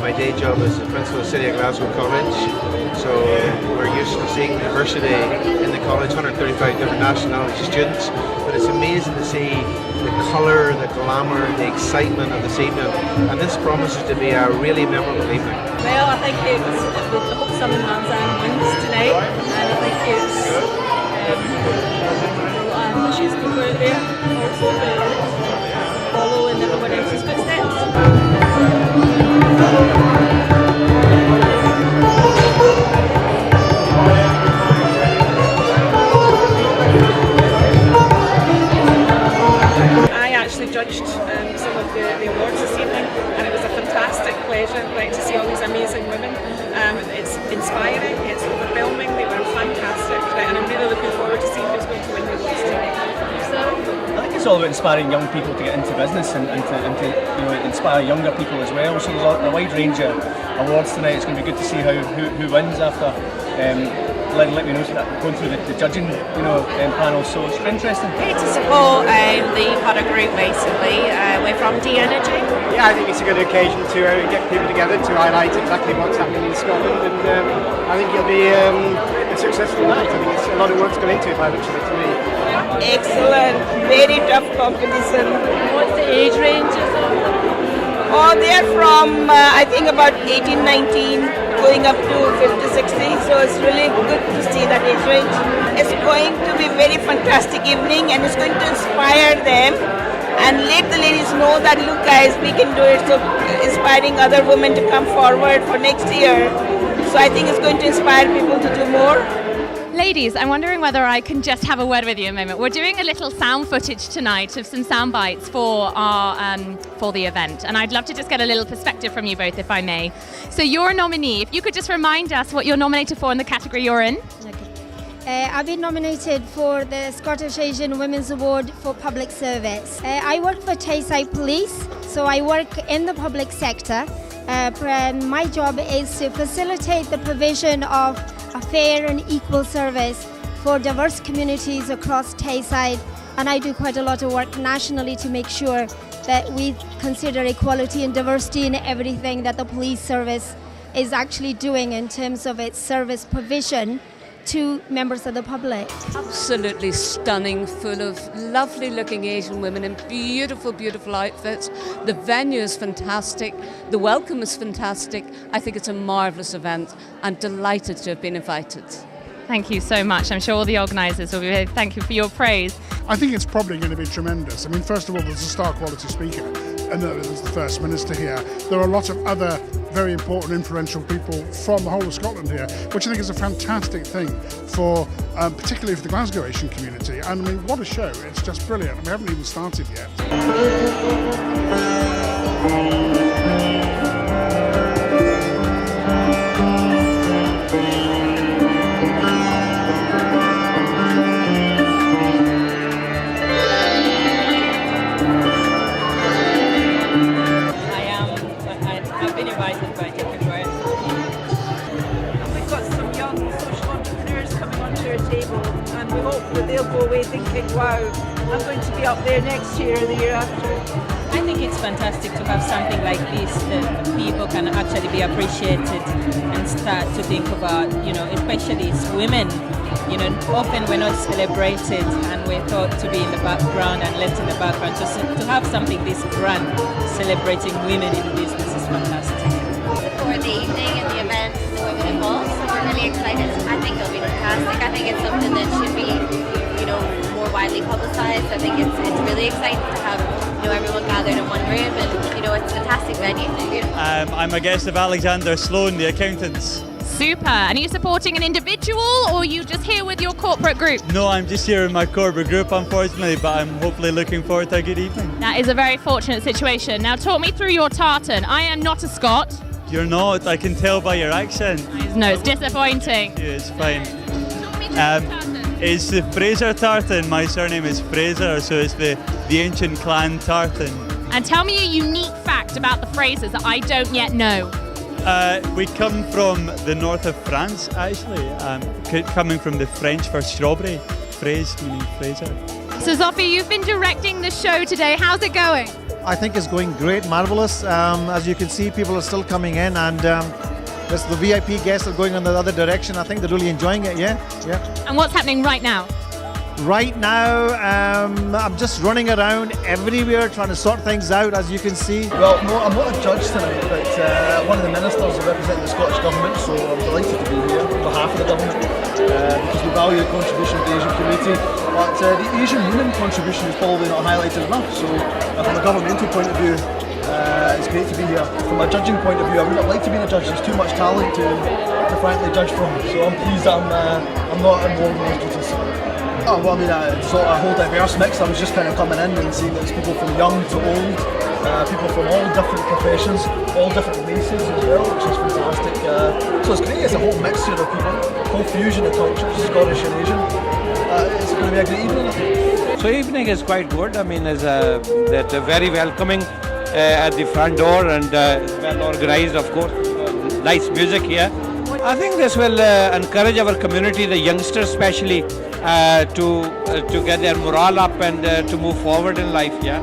my day job is the principal of City of Glasgow College. So we're used to seeing diversity in the college, 135 different nationality students. But it's amazing to see the colour, the glamour, the excitement of this evening. And this promises to be a really memorable evening. Well, I think I hope Southern Manzan wins tonight, and I think it's ambitious people out there also to follow in everyone else's footsteps. I actually judged some of the awards this evening, and it was a fantastic pleasure to see all these amazing women. It's inspiring, it's overwhelming, they were fantastic, and I'm really looking forward to seeing who's going to win the awards tonight. I think it's all about inspiring young people to get into business and to inspire younger people as well. So there's a wide range of awards tonight. It's going to be good to see who wins after let me know going through the judging panel. So it's interesting. Here to support the product group basically. We're from D Energy. Yeah, I think it's a good occasion to get people together to highlight exactly what's happening in Scotland, and I think it'll be a successful night. I think it's a lot of work's gone into it by the looks of it to me. Excellent, very tough competition. What's the age range? Oh, they're from I think about 18, 19, going up to 50, 60. So it's really good to see that age range. It's going to be a very fantastic evening, and it's going to inspire them and let the ladies know that look guys, we can do it. So inspiring other women to come forward for next year. So I think it's going to inspire people to do more. Ladies, I'm wondering whether I can just have a word with you a moment. We're doing a little sound footage tonight of some sound bites for the event, and I'd love to just get a little perspective from you both, if I may. So you're a nominee. If you could just remind us what you're nominated for in the category you're in. I've been nominated for the Scottish Asian Women's Award for Public Service. I work for Tayside Police, so I work in the public sector. My job is to facilitate the provision of a fair and equal service for diverse communities across Tayside, and I do quite a lot of work nationally to make sure that we consider equality and diversity in everything that the police service is actually doing in terms of its service provision to members of the public. Absolutely stunning, full of lovely looking Asian women in beautiful, beautiful outfits. The venue is fantastic. The welcome is fantastic. I think it's a marvellous event. I'm delighted to have been invited. Thank you so much. I'm sure all the organisers will be here. Thank you for your praise. I think it's probably going to be tremendous. I mean, first of all, there's a star quality speaker, and there's the First Minister here. There are a lot of other very important, influential people from the whole of Scotland here, which I think is a fantastic thing for, particularly for the Glasgow Asian community. And I mean, what a show. It's just brilliant. And we haven't even started yet. I've been invited by different brands. And we've got some young social entrepreneurs coming onto our table, and we hope that they'll go away thinking, wow, I'm going to be up there next year or the year after. I think it's fantastic to have something like this that people can actually be appreciated and start to think about, especially as women. Often we're not celebrated and we're thought to be in the background and left in the background. To have something this grand celebrating women in business is fantastic. For the evening and the event, the women involved, so we're really excited. I think it'll be fantastic. I think it's something that should be, more widely publicised. I think it's really exciting to have, everyone gathered in one room, and it's a fantastic venue. I'm a guest of Alexander Sloan, the accountants. Super. And are you supporting an individual, or are you just here with your corporate group? No, I'm just here with my corporate group, unfortunately, but I'm hopefully looking forward to a good evening. That is a very fortunate situation. Now talk me through your tartan. I am not a Scot. You're not, I can tell by your accent. No, it's disappointing. Yeah, it's fine. Talk me through your tartan. It's the Fraser tartan. My surname is Fraser, so it's the ancient clan tartan. And tell me a unique fact about the Frasers that I don't yet know. We come from the north of France, actually, coming from the French for strawberry, fraise meaning Fraser. So Sophie, you've been directing the show today. How's it going? I think is going great, marvellous. As you can see, people are still coming in, and the VIP guests are going in the other direction. I think they're really enjoying it, yeah. And what's happening right now? Right now, I'm just running around everywhere trying to sort things out, as you can see. Well, no, I'm not a judge tonight, but one of the ministers is representing the Scottish Government, so I'm delighted to be here on behalf of the Government, because we value the contribution of the Asian community. But the Asian women contribution is probably not highlighted enough, so from a governmental point of view, it's great to be here. From a judging point of view, I wouldn't like to be a judge. There's too much talent to frankly judge from, so I'm pleased that I'm not involved in those duties. Oh, well, I mean, sort of a whole diverse mix. I was just kind of coming in and seeing that there's people from young to old, people from all different professions, all different races as well, which is fantastic. So it's great. It's a whole mixture of people, whole fusion of cultures, Scottish and Asian. It's going to be a great evening, I think. So evening is quite good. I mean, that very welcoming at the front door and well organised, of course. Nice music here. I think this will encourage our community, the youngsters especially, to get their morale up and to move forward in life. Yeah.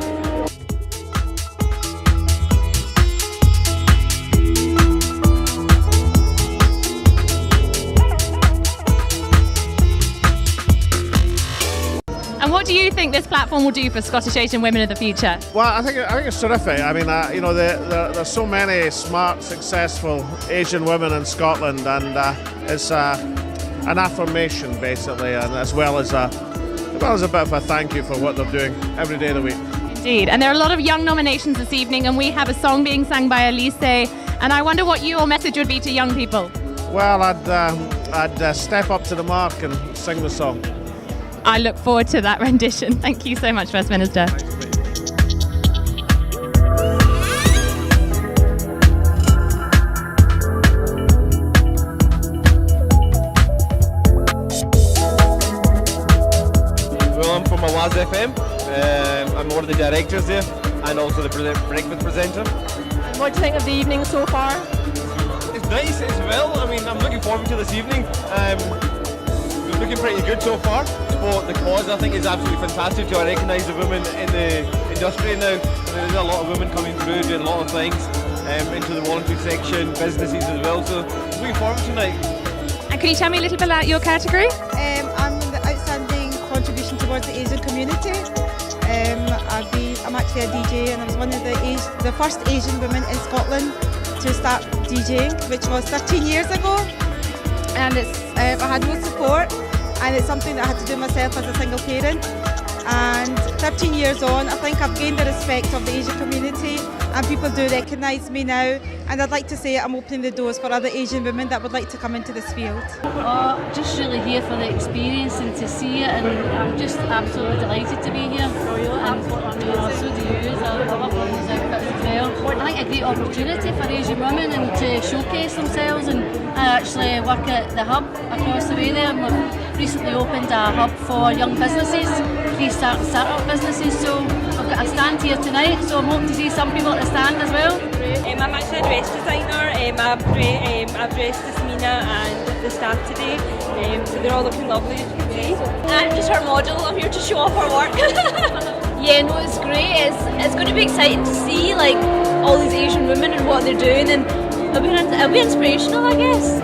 And what do you think this platform will do for Scottish Asian women of the future? Well, I think it's terrific. I mean, you know, there's so many smart, successful Asian women in Scotland, and it's an affirmation, basically, and as well as a bit of a thank you for what they're doing every day of the week. Indeed, and there are a lot of young nominations this evening, and we have a song being sung by Elise, and I wonder what your message would be to young people. Well, I'd step up to the mark and sing the song. I look forward to that rendition. Thank you so much, First Minister. Well, I'm from Awaz FM. I'm one of the directors there and also the breakfast presenter. What do you think of the evening so far? It's nice as well. I mean, I'm looking forward to this evening. It's looking pretty good so far. The cause, I think, is absolutely fantastic to recognise the women in the industry now. There's a lot of women coming through, doing a lot of things into the voluntary section, businesses as well. So looking forward tonight. And can you tell me a little bit about your category? I'm the outstanding contribution towards the Asian community. I'm actually a DJ, and I was one of the first Asian women in Scotland to start DJing, which was 13 years ago. And I had no support, and it's something that I had to do myself as a single parent. And 13 years on, I think I've gained the respect of the Asian community, and people do recognise me now. And I'd like to say I'm opening the doors for other Asian women that would like to come into this field. Just really here for the experience and to see it, and I'm just absolutely delighted to be here. And so do you. I love all these outfits as well. I think a great opportunity for Asian women and to showcase themselves, and I actually work at the hub across the way there, and we've recently opened a hub for young businesses, start-up businesses, so I've got a stand here tonight, so I'm hoping to see some people at the stand as well. I'm actually a dress designer. I've dressed as Mina and the staff today, so they're all looking lovely, as you can see. I'm just her model. I'm here to show off her work. Yeah, no, it's great. It's going to be exciting to see like all these Asian women and what they're doing, and it'll be inspirational, I guess.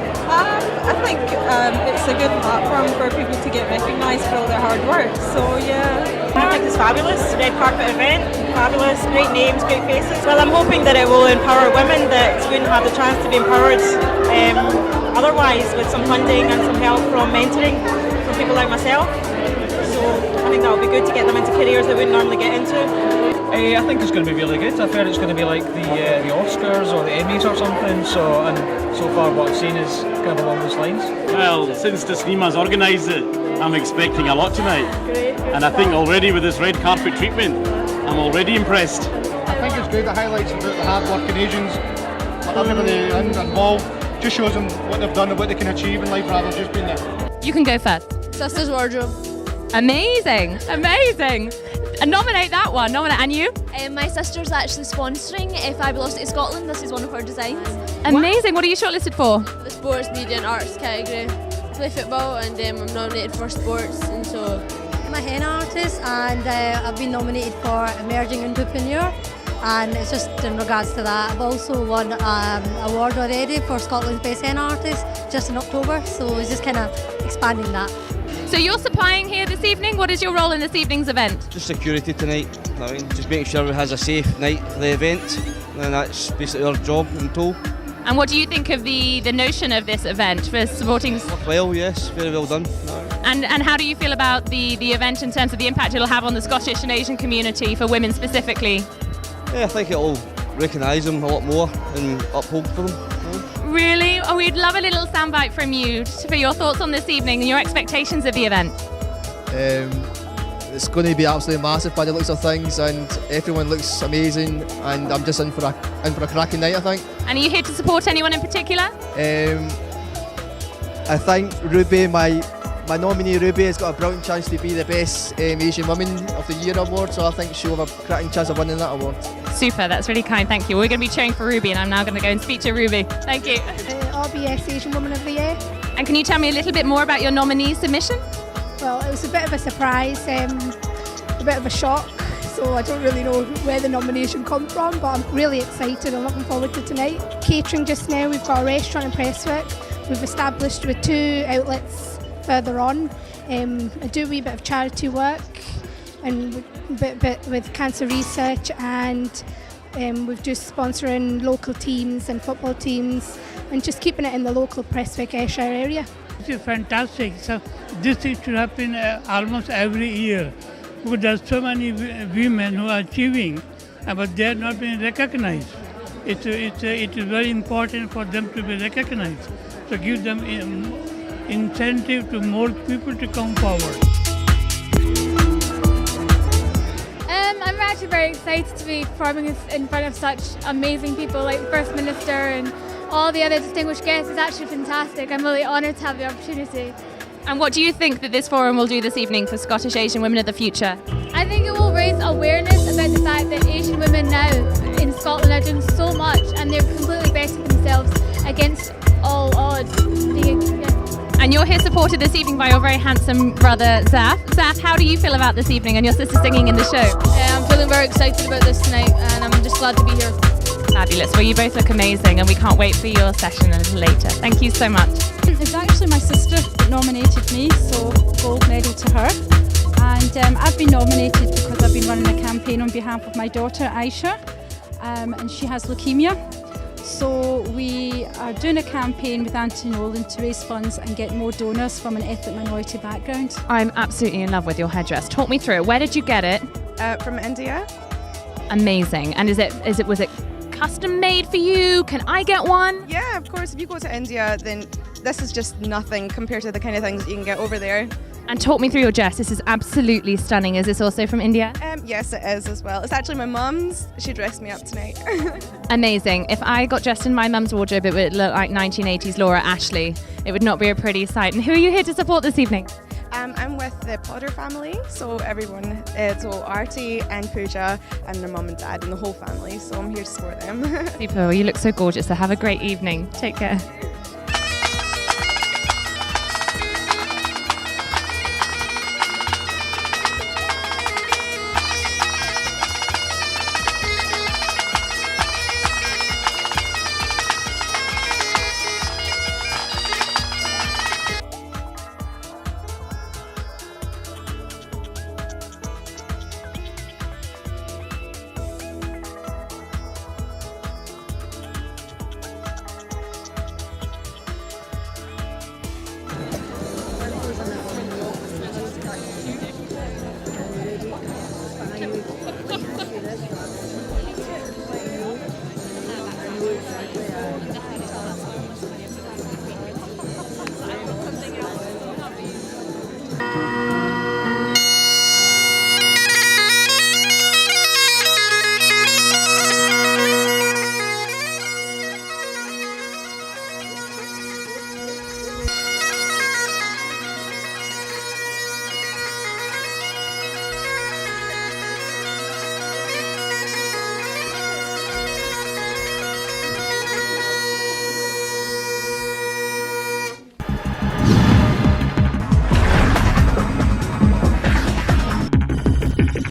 I think it's a good platform for people to get recognised for all their hard work. So yeah, I think it's fabulous. Red carpet event, fabulous, great names, great faces. Well, I'm hoping that it will empower women that wouldn't have the chance to be empowered otherwise, with some funding and some help from mentoring from people like myself. So I think that would be good to get them into careers they wouldn't normally get into. I think it's going to be really good. I've heard it's going to be like the Oscars or the Emmys or something. So far what I've seen is kind of along those lines. Well, since Tasneema's organised it, I'm expecting a lot tonight. And I think already with this red carpet treatment, I'm already impressed. I think it's great. It highlights about the hard-working Asians, everybody involved. Just shows them what they've done and what they can achieve in life rather than just being there. You can go first. Sisters Wardrobe. Amazing, amazing. Nominate that one. And you? My sister's actually sponsoring Fabulosity Scotland. This is one of her designs. Amazing. What are you shortlisted for? The sports, media and arts category. I play football, and I'm nominated for sports, and so... I'm a henna artist, and I've been nominated for Emerging Entrepreneur. and it's just in regards to that. I've also won an award already for Scotland's Best Henna Artist just in October, so it's just kind of expanding that. So you're supplying here this evening. What is your role in this evening's event? Just security tonight. I mean, just making sure everyone has a safe night for the event, and that's basically our job in tow. And what do you think of the notion of this event for supporting? Well, yes, very well done. And how do you feel about the event in terms of the impact it'll have on the Scottish and Asian community for women specifically? Yeah, I think it'll recognise them a lot more and uphold for them. Really? Oh, we'd love a little soundbite from you for your thoughts on this evening and your expectations of the event. It's going to be absolutely massive by the looks of things, and everyone looks amazing, and I'm just in for a cracking night, I think. And are you here to support anyone in particular? I think Ruby, my nominee Ruby, has got a brilliant chance to be the Best Asian Woman of the Year award, so I think she'll have a cracking chance of winning that award. Super, that's really kind, thank you. We're going to be cheering for Ruby, and I'm now going to go and speak to Ruby. Thank you. RBS Asian Woman of the Year. And can you tell me a little bit more about your nominee submission? Well, it was a bit of a surprise, a bit of a shock, so I don't really know where the nomination come from, but I'm really excited. I'm looking forward to tonight. Catering just now, we've got a restaurant and presswork. We've established with 2 outlets further on. I do a wee bit of charity work and a bit with cancer research, and we've just sponsoring local teams and football teams and just keeping it in the local Prestwick Ayrshire area. This is fantastic. So this thing should happen almost every year, because there's so many women who are achieving, but they are not being recognized. It is very important for them to be recognized. So give them incentive to more people to come forward. I'm actually very excited to be performing in front of such amazing people like the First Minister and all the other distinguished guests. It's actually fantastic. I'm really honoured to have the opportunity. And what do you think that this forum will do this evening for Scottish Asian women of the future? I think it will raise awareness about the fact that Asian women now in Scotland are doing so much, and they're completely bettering themselves against all odds. And you're here supported this evening by your very handsome brother Zaf. Zaf, how do you feel about this evening and your sister singing in the show? I'm feeling very excited about this tonight, and I'm just glad to be here. Fabulous. Well, you both look amazing, and we can't wait for your session a little later. Thank you so much. It's actually my sister that nominated me, so gold medal to her. And I've been nominated because I've been running a campaign on behalf of my daughter Aisha, and she has leukemia. So we are doing a campaign with Anthony Nolan to raise funds and get more donors from an ethnic minority background. I'm absolutely in love with your headdress. Talk me through it. Where did you get it? From India. Amazing. And was it custom made for you? Can I get one? Yeah, of course. If you go to India, then this is just nothing compared to the kind of things that you can get over there. And talk me through your dress. This is absolutely stunning. Is this also from India? Yes, it is as well. It's actually my mum's. She dressed me up tonight. Amazing. If I got dressed in my mum's wardrobe, it would look like 1980s Laura Ashley. It would not be a pretty sight. And who are you here to support this evening? I'm with the Potter family, so everyone, so Artie and Pooja and their mum and dad and the whole family, so I'm here to support them. Super. Well, you look so gorgeous, so have a great evening. Take care.